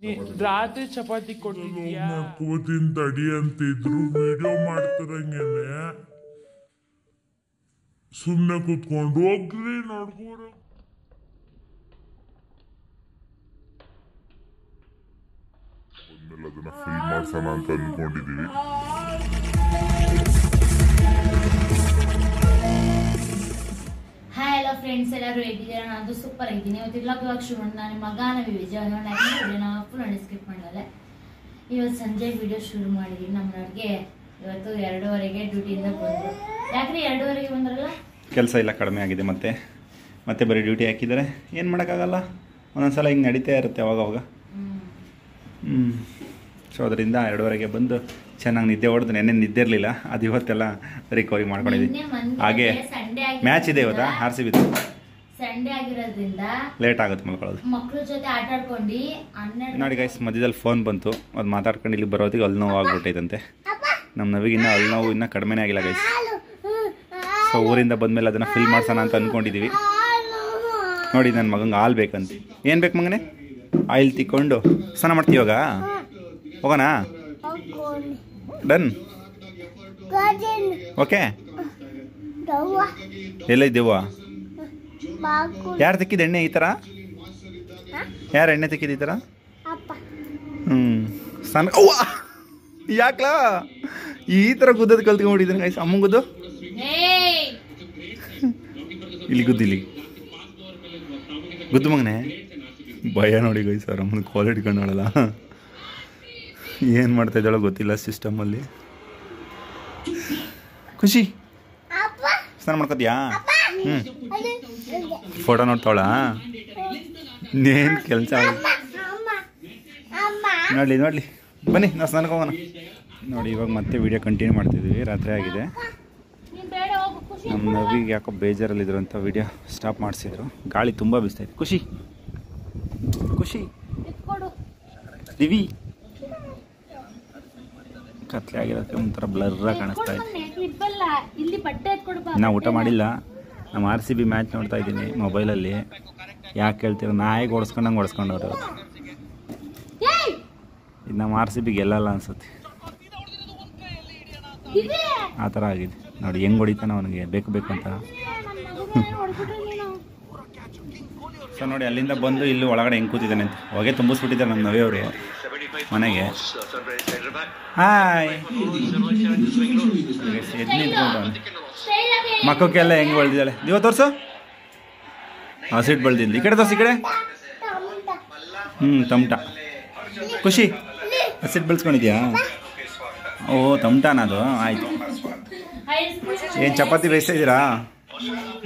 ರಾತ್ರಿ ಚಪಾತಿ ಕೊಟ್ಟಿದ್ಯಾ? ಕೂತಿನ ತಡಿ ಅಂತಿದ್ರು ವಿಡಿಯೋ ಮಾಡ್ತಿರಂಗೇನೆ ಸುಮ್ನೆ ಕೂತ್ಕೊಂಡು ಹೋಗ್ರಿ ನೋಡ್ಕೋರ. ಅದನ್ನ ಫಿಲ್ ಮಾಡ್ಸೋಣ ಅಂತ ಅನ್ಕೊಂಡಿದೀವಿ. ಹಾಯ್ ಹಲೋ ಫ್ರೆಂಡ್ಸ್, ಎಲ್ಲರೂ ಹೇಗಿದ್ದೀರಾ? ನಾನು ಸೂಪರ್ ಆಗಿದ್ದೀನಿ. ಇವತ್ತು ಇವಾಗ ಶುರು ಮಾಡಿ ನಾನು ಮಗ ವಿಜಯ ಫುಲ್ ಸ್ಕಿಪ್ ಮಾಡಲ್ಲ. ಇವತ್ತು ಸಂಜೆ ವಿಡಿಯೋ ಶುರು ಮಾಡಿದೀನಿ. ನಮ್ಮವ್ರಿಗೆ ಇವತ್ತು 2:30ಗೆ ಡ್ಯೂಟಿಯಿಂದ ಬಂದರು. ಯಾಕ್ರಿ 2:30ಗೆ ಬಂದ್ರಲ್ಲ? ಕೆಲಸ ಇಲ್ಲ, ಕಡಿಮೆ ಆಗಿದೆ. ಮತ್ತೆ ಬರೀ ಡ್ಯೂಟಿ ಹಾಕಿದ್ದಾರೆ, ಏನು ಮಾಡೋಕ್ಕಾಗಲ್ಲ. ಒಂದೊಂದ್ಸಲ ಹಿಂಗೆ ನಡೀತಾ ಇರುತ್ತೆ ಅವಾಗವಾಗ. ಸೊ ಅದರಿಂದ 2:30ಗೆ ಬಂದು ಚೆನ್ನಾಗಿ ನಿದ್ದೆ ಹೊಡೆದು ನೆನ್ನೆ ನಿದ್ದೆ ಇರಲಿಲ್ಲ, ಅದು ಇವತ್ತೆಲ್ಲ ರಿಕವರಿ ಮಾಡ್ಕೊಂಡಿದ್ದೀನಿ. ಹಾಗೆ ಮ್ಯಾಚ್ ಇದೆ ಇವತ್ತಾ RCB ಸಂಡೇ ಆಗಿರೋದ್ರಿಂದ ಲೇಟ್ ಆಗುತ್ತೆ ಮಲ್ಕೊಳ್ಳೋದು. ಮಕ್ಕಳ ಜೊತೆ ಆಟ ಆಡ್ಕೊಂಡು ನೋಡಿ ಗೈಸ್, ಮಧ್ಯದಲ್ಲಿ ಫೋನ್ ಬಂತು, ಅದು ಮಾತಾಡ್ಕೊಂಡು ಇಲ್ಲಿ ಬರೋದಿಗೆ ಅಲ್ಲಿ ನೋವು ಆಗ್ಬಿಟ್ಟೈತಂತೆ. ನಮ್ಮ ನವಿಗಿನ್ನ ಅಲ್ಲಿ ನೋವು ಇನ್ನೂ ಕಡಿಮೆನೇ ಆಗಿಲ್ಲ ಗೈಸ್. ಸೊ ಊರಿಂದ ಬಂದಮೇಲೆ ಅದನ್ನು ಫಿಲ್ ಮಾಡ್ಸೋಣ ಅಂತ ಅಂದ್ಕೊಂಡಿದ್ದೀವಿ. ನೋಡಿ ನನ್ನ ಮಗಂಗೆ ಹಾಲು ಬೇಕಂತ. ಏನು ಬೇಕು ಮಗನೇ? ಆಯಿಲ್ ತಿಕ್ಕೊಂಡು ಸ್ನಾನ ಮಾಡ್ತೀವಿ ಇವಾಗ. ಹೋಗೋಣ? Done, okay. ಎಲ್ಲ ಇದ್ದೇವ? ಯಾರು ತಿಕ್ಕಿದ ಎಣ್ಣೆ ಈ ಥರ? ಯಾರು ಎಣ್ಣೆ ತಿಕ್ಕಿದ ಈ ಥರ? ಸ್ನಾನ ಅವ್ವ ಯಾಕ್ಲಾ ಈ ಥರ ಗುದ್ದೋದು ಕಲ್ತ್ಕೊಂಡ್ಬಿಟ್ಟಿದ್ದೀನಿ ಗೈಸ್. ಅಮ್ಮಂಗುದ್ದು ಇಲ್ಲಿ ಗುದ್ದು, ಇಲ್ಲಿ ಗುದ್ದು ಮಗನೇ. ಭಯ ನೋಡಿ ಗೈಸ್, ಅವ್ರ ಅಮ್ಮನ ಕಾಲ್ ಹಿಡ್ಕೊಂಡು ನೋಡಲ್ಲ. ಏನು ಮಾಡ್ತಾ ಇದ್ದಾಳೋ ಗೊತ್ತಿಲ್ಲ ಸಿಸ್ಟಮಲ್ಲಿ. ಖುಷಿ ಸ್ನಾನ ಮಾಡ್ಕೋತೀಯಾ? ಫೋಟೋ ನೋಡ್ತಾವಳ? ಇನ್ನೇನು ಕೆಲಸ ನೋಡಲಿ ಬನ್ನಿ ನಾವು ಸ್ನಾನಕ್ಕೆ ಹೋಗೋಣ. ನೋಡಿ ಇವಾಗ ಮತ್ತೆ ವಿಡಿಯೋ ಕಂಟಿನ್ಯೂ ಮಾಡ್ತಿದ್ದೀವಿ. ರಾತ್ರಿ ಆಗಿದೆ. ನಮ್ಮ ನವಿಗೆ ಯಾಕೋ ಬೇಜಾರಲ್ಲಿದ್ರು ಅಂತ ವಿಡಿಯೋ ಸ್ಟಾಪ್ ಮಾಡಿಸಿದ್ರು. ಗಾಳಿ ತುಂಬ ಬೀಸ್ತೈತೆ. ಖುಷಿ ದಿವಿ ಕತ್ಲೆ ಆಗಿರೋಕ್ಕೆ ಒಂಥರ ಬ್ಲರ್ರಾಗಿ ಕಾಣಿಸ್ತಾ ಇದೆ. ನಾವು ಊಟ ಮಾಡಿಲ್ಲ. ನಮ್ಮ RCB ಮ್ಯಾಚ್ ನೋಡ್ತಾ ಇದ್ದೀನಿ ಮೊಬೈಲಲ್ಲಿ. ಯಾಕೆ ಹೇಳ್ತೀರ? ನಾಯಿಗೆ ಓಡಿಸ್ಕೊಂಡಂಗೆ ಓಡಿಸ್ಕೊಂಡವ್ರು. ಇದು ನಮ್ಮ RCB ಗೆಲ್ಲಲ್ಲ ಅನ್ಸುತ್ತೆ, ಆ ಥರ ಆಗಿದೆ. ನೋಡಿ ಹೆಂಗೆ ಹೊಡಿತಾನೆ ಅವನಿಗೆ ಬೇಕು ಅಂತ. ಸೊ ನೋಡಿ ಅಲ್ಲಿಂದ ಬಂದು ಇಲ್ಲಿ ಒಳಗಡೆ ಹೆಂಗೆ ಕೂತಿದ್ದಾನೆ ಅಂತ ಹೊಗೆ ತುಂಬಿಸ್ಬಿಟ್ಟಿದ್ದಾರೆ ನಮ್ಮ ನವಿಯವ್ರಿಗೆ ಮನೆಗೆ. ಹಾಯ್ ಎದ್ದು ನಿಂತ್ಕೊಂಡು ಮಕ್ಕಕ್ಕೆಲ್ಲ ಹೆಂಗೆ ಬೆಳೆದಿದ್ದಾಳೆ. ನೀವು ತೋರಿಸು. ಹಸಿಟ್ಟು ಬೆಳೆದಿದ್ದು ಈ ಕಡೆ ತೋರಿಸಿ, ಈ ಕಡೆ. ತಮಟ. ಖುಷಿ ಹಸಿಟ್ಟು ಬೆಳೆಸ್ಕೊಂಡಿದ್ಯಾ? ಓ ತಮಟಾನ ಅದು. ಆಯಿತು. ಏನು ಚಪಾತಿ ಬೇಯಿಸ್ತಾ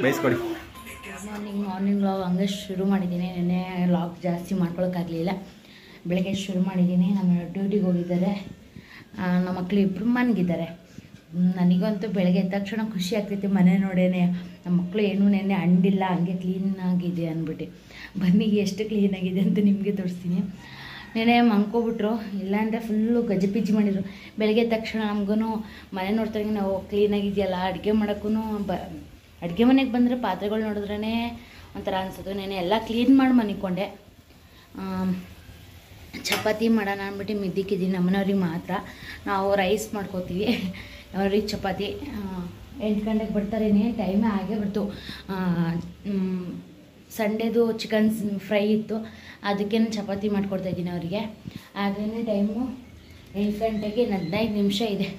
ಬೇಯಿಸ್ಕೊಡಿ. ಮಾರ್ನಿಂಗ್ ವ್ಲಾಗ್ ಹಂಗೆ ಶುರು ಮಾಡಿದ್ದೀನಿ. ನೆನ್ನೆ ವ್ಲಾಗ್ ಜಾಸ್ತಿ ಮಾಡ್ಕೊಳಕ್ಕಾಗಲಿಲ್ಲ. ಬೆಳಗ್ಗೆ ಶುರು ಮಾಡಿದ್ದೀನಿ. ನಮ್ಮ ಡ್ಯೂಟಿಗೆ ಹೋಗಿದ್ದಾರೆ. ನಮ್ಮ ಮಕ್ಕಳು ಇಬ್ಬರು ಮನೆಗಿದ್ದಾರೆ. ನನಗಂತೂ ಬೆಳಗ್ಗೆ ಎದ್ದ ತಕ್ಷಣ ಖುಷಿ ಆಗ್ತೈತಿ. ಮನೆ ನೋಡೇನೆ ನಮ್ಮ ಮಕ್ಕಳು ಏನೂ ನೆನ್ನೆ ಅಂಡಿಲ್ಲ, ಹಂಗೆ ಕ್ಲೀನಾಗಿದೆ ಅಂದ್ಬಿಟ್ಟು. ಬನ್ನಿ ಎಷ್ಟು ಕ್ಲೀನಾಗಿದೆ ಅಂತ ನಿಮಗೆ ತೋರಿಸ್ತೀನಿ. ನೆನೆ ಮಂಕೋಬಿಟ್ರು, ಇಲ್ಲಾಂದರೆ ಫುಲ್ಲು ಗಜಿಪಿಜಿ ಮಾಡಿದರು. ಬೆಳಗ್ಗೆ ಎದ್ದ ತಕ್ಷಣ ನಮಗೂ ಮನೆ ನೋಡ್ತಾಗ ನಾವು ಕ್ಲೀನಾಗಿದೆಯಲ್ಲ, ಅಡುಗೆ ಮಾಡೋಕ್ಕೂ ಅಡುಗೆ ಮನೆಗೆ ಬಂದರೆ ಪಾತ್ರೆಗಳು ನೋಡಿದ್ರೇ ಒಂಥರ ಅನ್ಸುತ್ತೆ. ನೆನೆ ಎಲ್ಲ ಕ್ಲೀನ್ ಮಾಡಿ ಮನಿಕೊಂಡೆ. ಚಪಾತಿ ಮಾಡೋಣ ಅಂದ್ಬಿಟ್ಟು ಮಿದ್ದಿಕ್ಕಿದ್ದೀನಿ. ನಮ್ಮನವ್ರಿಗೆ ಮಾತ್ರ. ನಾವು ರೈಸ್ ಮಾಡ್ಕೋತೀವಿ, ಅವ್ರಿಗೆ ಚಪಾತಿ. 8 ಗಂಟೆಗೆ ಬರ್ತಾರೇನೆ, ಟೈಮೇ ಆಗೇ ಬರ್ತು. ಸಂಡೇದು ಚಿಕನ್ ಫ್ರೈ ಇತ್ತು, ಅದಕ್ಕೆ ಚಪಾತಿ ಮಾಡ್ಕೊಡ್ತಾಯಿದ್ದೀನಿ ಅವರಿಗೆ. ಹಾಗೇ ಟೈಮು 8 ಗಂಟೆಗೆ 15 ನಿಮಿಷ ಇದೆ.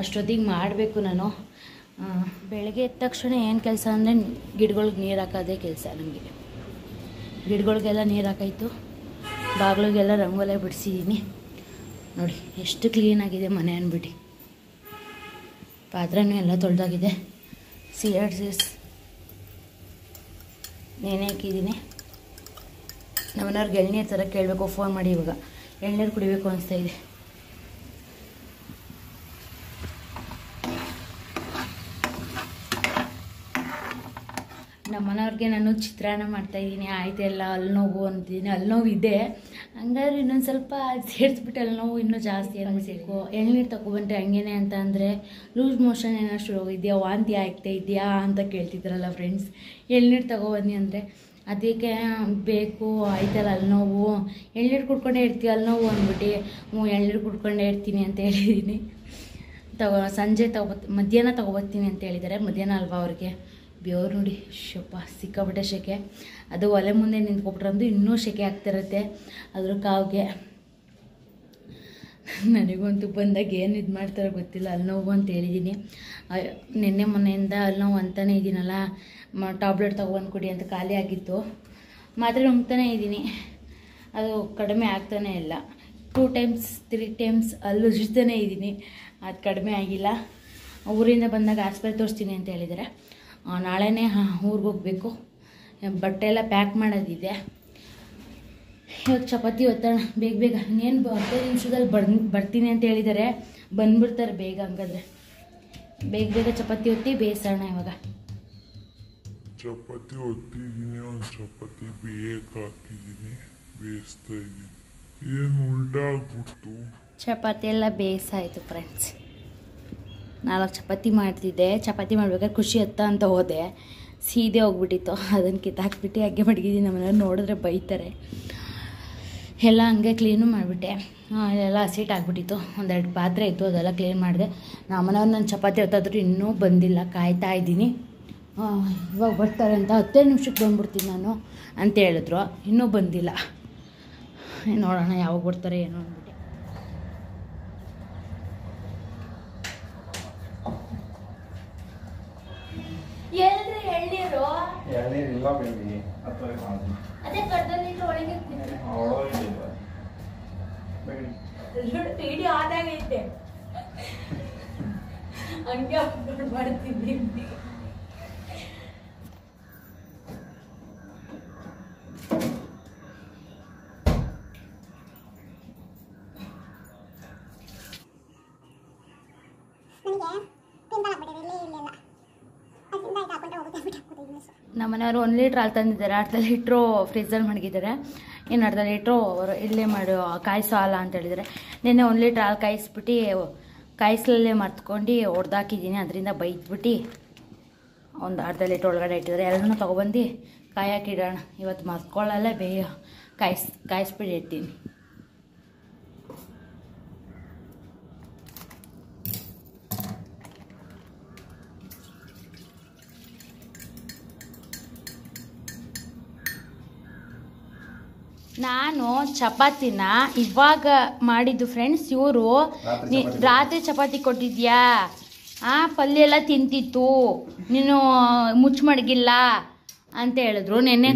ಅಷ್ಟೊತ್ತಿಗೆ ಮಾಡಬೇಕು ನಾನು. ಬೆಳಗ್ಗೆ ಎದ್ದ ತಕ್ಷಣ ಏನು ಕೆಲಸ ಅಂದರೆ ಗಿಡಗಳಿಗೆ ನೀರು ಹಾಕೋದೇ ಕೆಲಸ ನನಗೆ. ಗಿಡಗಳಿಗೆಲ್ಲ ನೀರು ಹಾಕಾಯಿತು, ಬಾಗಿಲಿಗೆಲ್ಲ ರಂಗೋಲೆ ಬಿಡಿಸಿದ್ದೀನಿ. ನೋಡಿ ಎಷ್ಟು ಕ್ಲೀನಾಗಿದೆ ಮನೆ ಅಂದ್ಬಿಟ್ಟು. ಪಾತ್ರೆನೂ ಎಲ್ಲ ತೊಳೆದಾಗಿದೆ. ಸೀಡ್ಸ್ ನೆನೆ ಹಾಕಿದ್ದೀನಿ. ನಮ್ಮನವ್ರಿಗೆ ಎಳ್ನೀರು ಥರ ಕೇಳಬೇಕು, ಫೋನ್ ಮಾಡಿ. ಇವಾಗ ಎಳ್ನೀರು ಕುಡಿಬೇಕು ಅನಿಸ್ತಾ ಇದೆ. ನಮ್ಮ ಮನೆಯವ್ರಿಗೆ ನಾನು ಚಿತ್ರಾನ್ನ ಮಾಡ್ತಾಯಿದ್ದೀನಿ. ಆಯ್ತು ಎಲ್ಲ ಅಲ್ಲಿ ನೋವು ಅಂತಿದ್ದೀನಿ. ಅಲ್ಲಿ ನೋವು ಇದೆ, ಹಂಗಾದ್ರೆ ಇನ್ನೊಂದು ಸ್ವಲ್ಪ ಸೇರಿಸ್ಬಿಟ್ಟು ಅಲ್ಲಿ ನೋವು ಇನ್ನೂ ಜಾಸ್ತಿ ಅನಿಸ್ಬೇಕು. ಎಳ್ನೀರು ತಗೊಬಂದ್ರೆ ಹಂಗೇನೆ ಅಂತ ಅಂದರೆ ಲೂಸ್ ಮೋಷನ್ ಏನೋ ಶುರು ಹೋಗಿದ್ಯಾ, ವಾಂತಿ ಆಗ್ತಾ ಇದೆಯಾ ಅಂತ ಕೇಳ್ತಿದ್ರಲ್ಲ ಫ್ರೆಂಡ್ಸ್. ಎಳ್ನೀರು ತಗೊಬನ್ನಿ ಅಂದರೆ ಅದಕ್ಕೆ ಬೇಕು ಆಯ್ತಲ್ಲ ಅಲ್ಲಿ ನೋವು ಎಳ್ನೀರು ಕುಡ್ಕೊಂಡೇ ಇರ್ತೀವಿ ಅಲ್ಲಿ ನೋವು ಅಂದ್ಬಿಟ್ಟು ಎಳ್ನೀರು ಕುಡ್ಕೊಂಡೇ ಇರ್ತೀನಿ ಅಂತ ಹೇಳಿದ್ದೀನಿ. ಸಂಜೆ ಮಧ್ಯಾಹ್ನ ತೊಗೊಬರ್ತೀನಿ ಅಂತ ಹೇಳಿದ್ದಾರೆ. ಮಧ್ಯಾಹ್ನ ಅಲ್ವಾ ಅವ್ರಿಗೆ ಬೆವರು ನೋಡಿ ಶಪ್ಪ ಸಿಕ್ಕಾಬಿಟ್ಟೆ ಸೆಕೆ. ಅದು ಒಲೆ ಮುಂದೆ ನಿಂತ್ಕೊಬಿಟ್ರಂದು ಇನ್ನೂ ಸೆಕೆ ಆಗ್ತಿರುತ್ತೆ ಅದ್ರ ಕಾವಿಗೆ. ನನಗಂತೂ ಬಂದಾಗ ಏನು ಇದು ಮಾಡ್ತಾರೋ ಗೊತ್ತಿಲ್ಲ. ಅಲ್ಲಿ ನೋವು ಅಂತ ಹೇಳಿದ್ದೀನಿ. ನಿನ್ನೆ ಮೊನ್ನೆಯಿಂದ ಅಲ್ಲಿ ನೋವು ಅಂತಲೇ ಇದ್ದೀನಲ್ಲ, ಟ್ಯಾಬ್ಲೆಟ್ ತೊಗೊಬಂದು ಕೊಡಿ ಅಂತ ಖಾಲಿ ಆಗಿತ್ತು. ಮಾತ್ರೆ ನುಂಗ್ತಾನೆ ಇದ್ದೀನಿ, ಅದು ಕಡಿಮೆ ಆಗ್ತಾನೇ ಇಲ್ಲ. 2 times 3 times ಅಲ್ಲಿ ಉಜ್ತಾನೆ ಇದ್ದೀನಿ, ಅದು ಕಡಿಮೆ ಆಗಿಲ್ಲ. ಊರಿಂದ ಬಂದಾಗ ಆಸ್ಪತ್ರೆ ತೋರಿಸ್ತೀನಿ ಅಂತ ಹೇಳಿದ್ದಾರೆ. ನಾಳೆನೇ ಊರಿಗೆ ಹೋಗಬೇಕು. ಬಟ್ಟೆ ಎಲ್ಲ ಪ್ಯಾಕ್ ಮಾಡೋದಿದೆ. ಇವಾಗ ಚಪಾತಿ ಒತ್ತೋಣ ಬೇಗ ಬೇಗ. ಇನ್ನೇನು 15 ನಿಮಿಷದಲ್ಲಿ ಬರ್ತೀನಿ ಅಂತ ಹೇಳಿದ್ದಾರೆ. ಬಂದ್ಬಿಡ್ತಾರೆ ಬೇಗ. ಹಂಗಾದ್ರೆ ಬೇಗ ಬೇಗ ಚಪಾತಿ ಒತ್ತಿ ಬೇಯಿಸೋಣ. ಇವಾಗ ಚಪಾತಿ ಒತ್ತಿದ್ದೀನಿ, ಒಂದು ಚಪಾತಿ ಬೇಯಕ್ಕೆ ಹಾಕಿದ್ದೀನಿ, ಬೇಯಿಸ್ತಾ ಇದ್ದೀನಿ. ಏನು ಉಲ್ಟಾ ಆಗ್ಬಿಡ್ತು. ಚಪಾತಿ ಎಲ್ಲ ಬೇಯಿಸಾಯಿತು ಫ್ರೆಂಡ್ಸ್. 4 ಚಪಾತಿ ಮಾಡ್ತಿದ್ದೆ. ಚಪಾತಿ ಮಾಡ್ಬೇಕಾದ್ರೆ ಖುಷಿ ಅಂತ ಹೋದೆ, ಸೀದೆ ಹೋಗ್ಬಿಟ್ಟಿತ್ತು. ಅದನ್ನು ಕಿತ್ತಾಕ್ಬಿಟ್ಟು ಹಾಗೆ ಮಡಗಿದ್ದೀನಿ. ನಮ್ಮನೆಯವ್ರು ನೋಡಿದ್ರೆ ಬೈತಾರೆ. ಎಲ್ಲ ಹಂಗೆ ಕ್ಲೀನು ಮಾಡಿಬಿಟ್ಟೆ. ಎಲ್ಲ ಹಸಿಟ್ ಆಗಿಬಿಟ್ಟಿತ್ತು. 1-2 ಪಾತ್ರೆ ಇತ್ತು, ಅದೆಲ್ಲ ಕ್ಲೀನ್ ಮಾಡಿದೆ. ನಮ್ಮನೆಯವ್ರು ನನ್ನ ಚಪಾತಿ ಹೊತ್ತಾದ್ರೂ ಇನ್ನೂ ಬಂದಿಲ್ಲ, ಕಾಯ್ತಾ ಇದ್ದೀನಿ. ಇವಾಗ ಬರ್ತಾರೆ ಅಂತ 15 ನಿಮಿಷಕ್ಕೆ ಬಂದ್ಬಿಡ್ತೀನಿ ನಾನು ಅಂತ ಹೇಳಿದ್ರು. ಇನ್ನೂ ಬಂದಿಲ್ಲ. ನೋಡೋಣ ಯಾವಾಗ ಬರ್ತಾರೆ ಏನೋ ಅಂದ್ಬಿಟ್ಟು. ಎಳ್ನೀರು ಅದೇ ಕಡ್ದಲ್ಲಿ ಒಳಗೆ ವಿಡಿಯೋ ಆದಾಗೈತೆ, ಹಂಗೆ ಅಪ್ಲೋಡ್ ಮಾಡ್ತಿದ್ದೀನಿ. ನಮ್ಮನೆಯವರು 1 ಲೀಟ್ರ್ ಹಾಲು ತಂದಿದ್ದಾರೆ. ಅರ್ಧ ಲೀಟ್ರು ಫ್ರಿಜ್ಜಲ್ಲಿ ಮಡಗಿದ್ದಾರೆ. ಇನ್ನು ಅರ್ಧ ಲೀಟ್ರು ಇಲ್ಲೇ ಮಾಡಿ ಕಾಯಿಸೋ ಹಾಲ ಅಂತ ಹೇಳಿದ್ದಾರೆ. ನಿನ್ನೆ 1 ಲೀಟ್ರ್ ಹಾಲು ಕಾಯಿಸ್ಬಿಟ್ಟು ಕಾಯಿಸಲಲ್ಲೇ ಮರ್ತ್ಕೊಂಡು ಹೊಡೆದಾಕಿದ್ದೀನಿ. ಅದರಿಂದ ಬೈದ್ಬಿಟ್ಟು ಒಂದು ಅರ್ಧ ಲೀಟ್ರ್ ಒಳಗಡೆ ಇಟ್ಟಿದ್ದಾರೆ. ಎಲ್ಲನೂ ತೊಗೊಬಂದು ಕಾಯಕ್ಕಿಡೋಣ. ಇವತ್ತು ಮರ್ತ್ಕೊಳ್ಳಲ್ಲೇ ಬೇಗ ಕಾಯಿಸ್ಬಿಟ್ಟು ಇಡ್ತೀನಿ. ನಾನು ಚಪಾತಿನ ಇವಾಗ ಮಾಡಿದ್ದು ಫ್ರೆಂಡ್ಸ್. ಇವರು ರಾತ್ರಿ ಚಪಾತಿ ಕೊಟ್ಟಿದ್ಯಾ, ಪಲ್ಯ ಎಲ್ಲ ತಿಂತಿತ್ತು, ನೀನು ಮುಚ್ಚ ಮಡಗಿಲ್ಲ ಅಂತ ಹೇಳಿದ್ರು. ನೆನ್ನೆ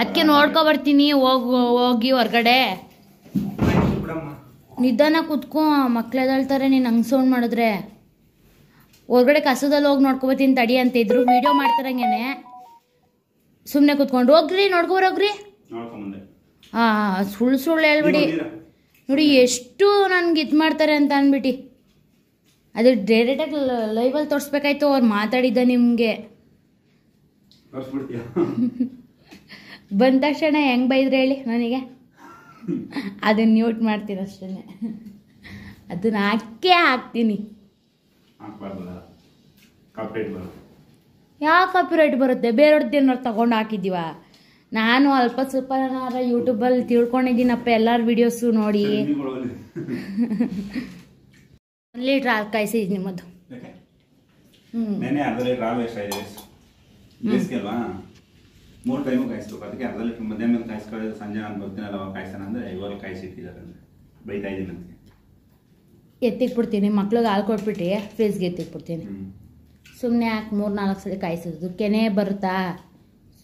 ಅದಕ್ಕೆ ನೋಡ್ಕೊಬರ್ತೀನಿ ಹೋಗಿ ಹೊರ್ಗಡೆ. ನಿಧಾನ ಕೂತ್ಕೊ, ಮಕ್ಳೆದಳ್ತಾರೆ ನೀನು ಹಂಗೆ ಸೌಂಡ್ ಮಾಡಿದ್ರೆ. ಹೊರ್ಗಡೆ ಕಸದಲ್ಲಿ ಹೋಗಿ ನೋಡ್ಕೊಬರ್ತೀನಿ ತಡಿ ಅಂತ ಇದ್ರು. ವಿಡಿಯೋ ಮಾಡ್ತಾರಂಗೇನೆ ಸುಮ್ಮನೆ ಕೂತ್ಕೊಂಡು ಹೋಗ್ರಿ ನೋಡ್ಕೊಬರೋಗ್ರಿ. ಸುಳ್ಳು ಹೇಳ್ಬಿಡಿ. ನೋಡಿ ಎಷ್ಟು ನನ್ಗೆ ಇದು ಮಾಡ್ತಾರೆ ಅಂತ ಅಂದ್ಬಿಟ್ಟು. ಅದು ಡೈರೆಕ್ಟಾಗಿ ಲೈವಲ್ಲಿ ತೋರಿಸ್ಬೇಕಾಯ್ತು. ಅವ್ರು ಮಾತಾಡಿದ್ದ ನಿಮಗೆ ಬಂದ ತಕ್ಷಣ ಹೆಂಗೆ ಬೈದ್ರೆ ಹೇಳಿ ನನಗೆ. ಅದನ್ನ ಮ್ಯೂಟ್ ಮಾಡ್ತೀನಿ ಅಷ್ಟೇ. ಅದನ್ನ ಹಾಕ್ತೀನಿ. ಯಾವ ಕಾಪಿರೈಟ್ ಬರುತ್ತೆ? ಬೇರೆಯವ್ರದ್ದು ಏನಾರು ತಗೊಂಡು ಹಾಕಿದ್ದೀವ? ನಾನು ಅಲ್ಪ ಸ್ವಲ್ಪ ಯೂಟ್ಯೂಬಲ್ಲಿ ತಿಳ್ಕೊಂಡಿದ್ದೀನಪ್ಪ ಎಲ್ಲರ ವಿಡಿಯೋಸು ನೋಡಿ. 1 ಲೀಟ್ರ್ ಹಾಲು ಕಾಯಿಸಿದ್ದೀನಿ ನಿಮ್ಮದು. ಅರ್ಧ ಲೀಟ್ರ್ ಹಾಲು ಬೇಯಿಸ್ಕಲ್ವಾ 3 ಟೈಮು ಕಾಯಿಸ್ಬೇಕು. ಅದಕ್ಕೆ ಅರ್ಧ ಲೀಟ್ರ್ ಮಧ್ಯಾಹ್ನ ಮೇಲೆ ಕಾಯಿಸ್ಕೊಳ್ಳೋದು. ಸಂಜೆ ನಾನು ಬರ್ತೀನಲ್ಲ ಅವಾಗ ಕಾಯಿಸೋಣ ಅಂದರೆ ಇವಾಗ ಕಾಯಿಸಿಟ್ಟಿದ್ದಾರೆ. ಬೈತಾ ಇದ್ದೀನಿ ಅಂತ ಎತ್ತಿಕ್ಬಿಡ್ತೀನಿ. ಮಕ್ಳಿಗೆ ಹಾಲು ಕೊಟ್ಬಿಟ್ಟು ಫ್ರಿಜ್ಗೆ ಎತ್ತಿಕ್ಬಿಡ್ತೀನಿ. ಸುಮ್ಮನೆ ಯಾಕೆ 3-4 ಸಲ ಕಾಯಿಸೋದು? ಕೆನೆ ಬರುತ್ತಾ?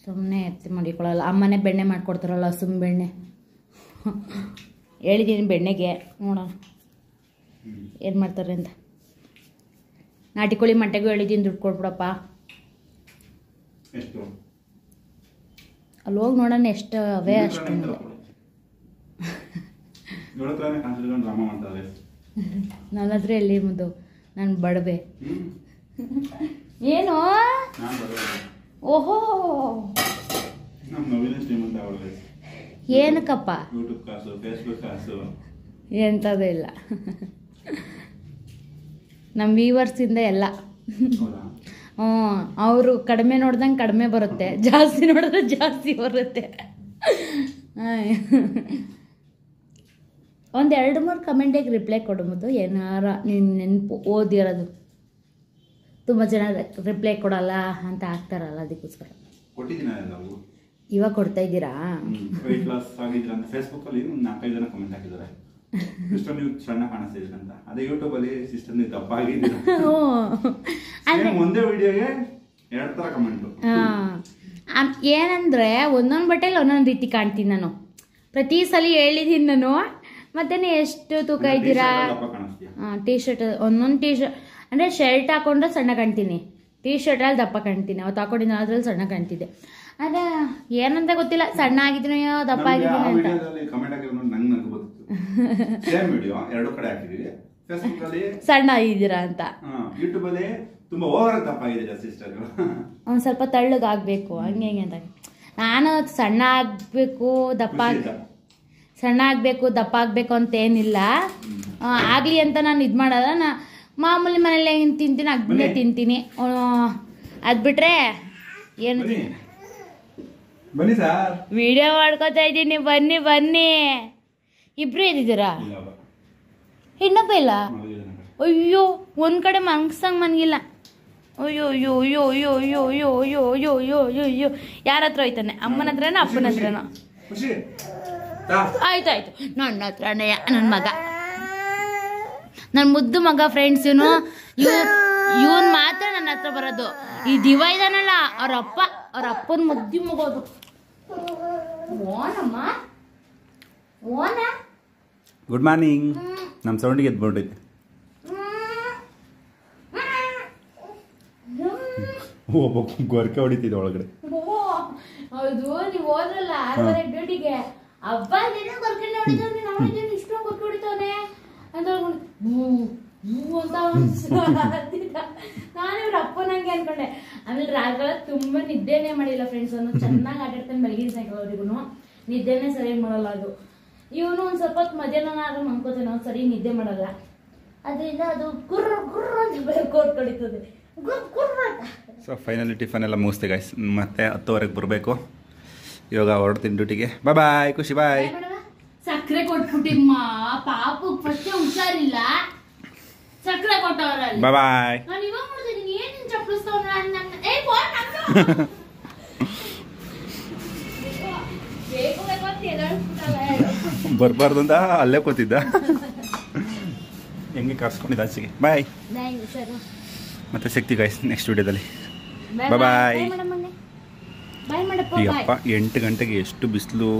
ಸುಮ್ಮನೆ ಎತ್ತಿ ಮಾಡಿಕೊಳ್ಳಲ್ಲ. ಅಮ್ಮನೇ ಬೆಣ್ಣೆ ಮಾಡಿಕೊಡ್ತಾರಲ್ಲ, ಸುಮ್ಮ ಬೆಣ್ಣೆ ಹೇಳಿದ್ದೀನಿ. ಬೆಣ್ಣೆಗೆ ನೋಡೋಣ ಏನು ಮಾಡ್ತಾರೆ ಅಂತ. ನಾಟಿ ಕೋಳಿ ಮಂಟೆಗೂ ಹೇಳಿದ್ದೀನಿ, ದುಡ್ಡು ಕೊಟ್ಬಿಡಪ್ಪ. ಅಲ್ಲಿ ಹೋಗಿ ನೋಡೋಣ ಎಷ್ಟು ಅವೇ ಅಷ್ಟು. ನನ್ನ ಹತ್ರ ಎಲ್ಲಿ ಮುದ್ದು, ನಾನು ಬಡವೆ. ಏನು? ಓಹೋ ಏನಕ್ಕಪ್ಪ? ಎಂಥದ್ದು ಇಲ್ಲ. ನಮ್ಮ ವ್ಯೂವರ್ಸಿಂದ ಎಲ್ಲ ಅವರು ಕಡಿಮೆ ನೋಡ್ದಂಗೆ ಕಡಿಮೆ ಬರುತ್ತೆ, ಜಾಸ್ತಿ ನೋಡಿದ್ರೆ ಜಾಸ್ತಿ ಬರುತ್ತೆ. ಒಂದು 2-3 ಕಮೆಂಟಿಗೆ ರಿಪ್ಲೈ ಕೊಡ್ಬೋದು, ಏನಾರ ನೀನು ನೆನಪು ಓದಿರೋದು. ತುಂಬ ಜನ ರಿಪ್ಲೈ ಕೊಡಲ್ಲ ಅಂತ ಆಗ್ತಾರಲ್ಲ, ಅದಕ್ಕೋಸ್ಕರ ಇವಾಗ ಕೊಡ್ತಾ ಇದ್ದೀರಾ. ಫೇಸ್ಬುಕ್ಕಲ್ಲಿ 4-5 ಜನ ಕಮೆಂಟ್ ಹಾಕಿದ್ದಾರೆ, ಸಿಸ್ಟರ್ ನೀವು ಸಣ್ಣ ಕಾಣಿಸ್ತಿದ್ದೀರ ಅಂತ. ಅದೇ ಯೂಟ್ಯೂಬಲ್ಲಿ ಸಿಸ್ಟರ್ ನೀವು ದಪ್ಪ ಆಗಿದ್ದೀರ. ಒಂದೇ ವಿಡಿಯೋಗೆ 2 ಥರ ಕಮೆಂಟು. ಏನಂದರೆ ಒಂದೊಂದು ಬಟ್ಟೆಲಿ ಒಂದೊಂದು ರೀತಿ ಕಾಣ್ತೀನಿ ನಾನು. ಪ್ರತಿ ಸಲ ಹೇಳಿದ್ದೀನಿ ನಾನು. ಮತ್ತೆ ಎಷ್ಟು ತೂಕ ಇದ್ದೀರಾ? ಟೀ ಶರ್ಟ್, ಒಂದೊಂದು ಟೀ ಶರ್ಟ್ ಅಂದರೆ ಶರ್ಟ್ ಹಾಕೊಂಡ್ರೆ ಸಣ್ಣ ಕಾಣ್ತೀನಿ, ಟೀ ಶರ್ಟಲ್ಲಿ ದಪ್ಪ ಕಾಣ್ತೀನಿ. ಅವತ್ತು ಹಾಕೊಂಡಿದ್ದೀನಿ ಅದ್ರಲ್ಲಿ ಸಣ್ಣ ಕಾಣ್ತಿದ್ದೆ. ಅದೇ ಏನಂತ ಗೊತ್ತಿಲ್ಲ, ಸಣ್ಣ ಆಗಿದ್ದೀನೋ ದಪ್ಪ ಆಗಿದ್ದೀನಿ ಅಂತ. ಸಣ್ಣ ಆಗಿದ್ದೀರಾ ಅಂತ. ಒಂದು ಸ್ವಲ್ಪ ತಳ್ಳಗಾಗಬೇಕು ಹಂಗೆ ಹಿಂಗೆ ಅಂತ. ನಾನು ಸಣ್ಣ ಆಗಬೇಕು ದಪ್ಪ ಆಗಬೇಕು ಅಂತ ಏನಿಲ್ಲ. ಆಗಲಿ ಅಂತ ನಾನು ಇದು ಮಾಡೋದ. ಮಾಮೂಲಿ ಮನೇಲಿ ಏನು ತಿಂತೀನಿ ಅದನ್ನೇ ತಿಂತೀನಿ. ಅದು ಬಿಟ್ರೆ ಏನು ವಿಡಿಯೋ ಮಾಡ್ಕೋತಾ ಇದ್ದೀನಿ. ಬನ್ನಿ ಇಬ್ರು ಇದ್ದೀರಾ? ಇನ್ನೊಬ್ಬ ಇಲ್ಲ? ಅಯ್ಯೋ, ಒಂದು ಕಡೆ ಮನ್ಸಂಗೆ ಮನ್ಗಿಲ್ಲ. ಅಯ್ಯೋ ಅಯ್ಯೋ ಅಯ್ಯೋ ಅಯ್ಯೋ ಅಯ್ಯೋ ಅಯ್ಯೋ ಅಯ್ಯೋ ಅಯ್ಯೋ ಅಯ್ಯೋ ಅಯ್ಯೋ ಅಯ್ಯೋ. ಯಾರ ಹತ್ರ ಹೋಯ್ತಾನೆ? ಅಮ್ಮನ ಹತ್ರನೋ ಅಪ್ಪನ ಹತ್ರನೋ? ಆಯ್ತು ನನ್ನ ಹತ್ರನೇ. ನನ್ನ ಮಗ, ನನ್ನ ಮುದ್ದು ಮಗ ಫ್ರೆಂಡ್ಸ್. ಇವನ್ ಮಾತ್ರ ನನ್ನ ಹತ್ರ ಬರೋದು. ಈ ದಿವ ಇದಾನಲ್ಲ, ಅವ್ರ ಅಪ್ಪನ ಮುದ್ದಿ ಮಗೋದು. ಓನಮ್ಮ ಓನ. Good morning. ನಮ್ಮ ಸೌಂಡಿಗೆ ಎದ್ಬಿಟ್ಟೈತೆ. ಗೊರಕೆ ಹೊಡಿತಿದ್ದೆ ಒಳಗಡೆ. ಹೌದು, ನೀವು ಹೋದ್ರಲ್ಲ 6 ಡ್ಯೂಟಿಗೆ. ಹಬ್ಬ ಗೊರ್ಕೆ ಹೊಡಿತಾನೆ, ಇಷ್ಟೊಂದು ಗೊರ್ಕೆ ಹೊಡಿತಾನೆ ಅಂತ ನಾನು ಇವ್ರ ಅಪ್ಪನಂಗೆ ಅನ್ಕೊಂಡೆ. ಆಮೇಲೆ ರಾತ್ರಿ ತುಂಬಾ ನಿದ್ದೆನೇ ಮಾಡಿಲ್ಲ ಫ್ರೆಂಡ್ಸ್. ಅವನು ಚೆನ್ನಾಗಿ ಆಟಾಡ್ತಾನೆ ಬೆಳಗಿನ ಸಾಯಂಕಾಲವರೆಗೂ. ನಿದ್ದೆನೇ ಸರಿಯಾಗಿ ಮಾಡಲ್ಲ ಅದು. ಇವನು ಒಂದು ಸ್ವಲ್ಪ ಹೊತ್ತು ಮಧ್ಯಾಹ್ನ ಆದ್ರೂ ಮನ್ಕೋತಾನೆ, ಅವ್ನು ಸರಿ ನಿದ್ದೆ ಮಾಡಲ್ಲ. ಅದರಿಂದ ಅದು ಗುರ್ರ ಗುರ್ರ ಅಂತ ಕೋಟ್ ಹೊಡಿತದೆ. ಸೊ ಫೈನಲಿ ಟಿಫನ್ ಎಲ್ಲ ಮುಗಿಸ್ತೆ ಗೈಸ್. ಮತ್ತೆ 10:00 ಬರಬೇಕು. ಇವಾಗ ಹೊರಡ್ತೀನಿ ಡ್ಯೂಟಿಗೆ. ಬಾಯ್ ಖುಷಿ, ಬಾಯ್. ಸಕ್ಕರೆ ಕೊಟ್ಬಿಟ್ಟಿಮ್ಮ ಪಾಪು, ಫಸ್ಟ್ ಹುಷಾರಿಲ್ಲ, ಸಕ್ಕರೆ ಕೊಟ್ಟವರಲ್ಲಿ. ಬಾಯ್. ನಾನು ಇವಾಗ ನೋಡ್ತಿದ್ದೀನಿ ಏನೇನು ಚಪ್ಪಲಿಸ್ತಾವ. ಬರ್ಬಾರ್ದು ಅಂತ ಅಲ್ಲೇ ಕೂತಿದ್ದ. ಹೆಂಗೆ ಕರ್ಸ್ಕೊಂಡಿದ್ದ ಆಚೆಗೆ. ಬಾಯ್. ಮತ್ತೆ ಸಿಗ್ತೀವಿ ಗೈಸ್ ನೆಕ್ಸ್ಟ್ ವಿಡಿಯೋದಲ್ಲಿ. ಬಾಯ್. ಬಾಯ್ ಮಾಡಪ್ಪ. ಯಪ್ಪ 8 ಗಂಟೆಗೆ ಎಷ್ಟು ಬಿಸಿಲು.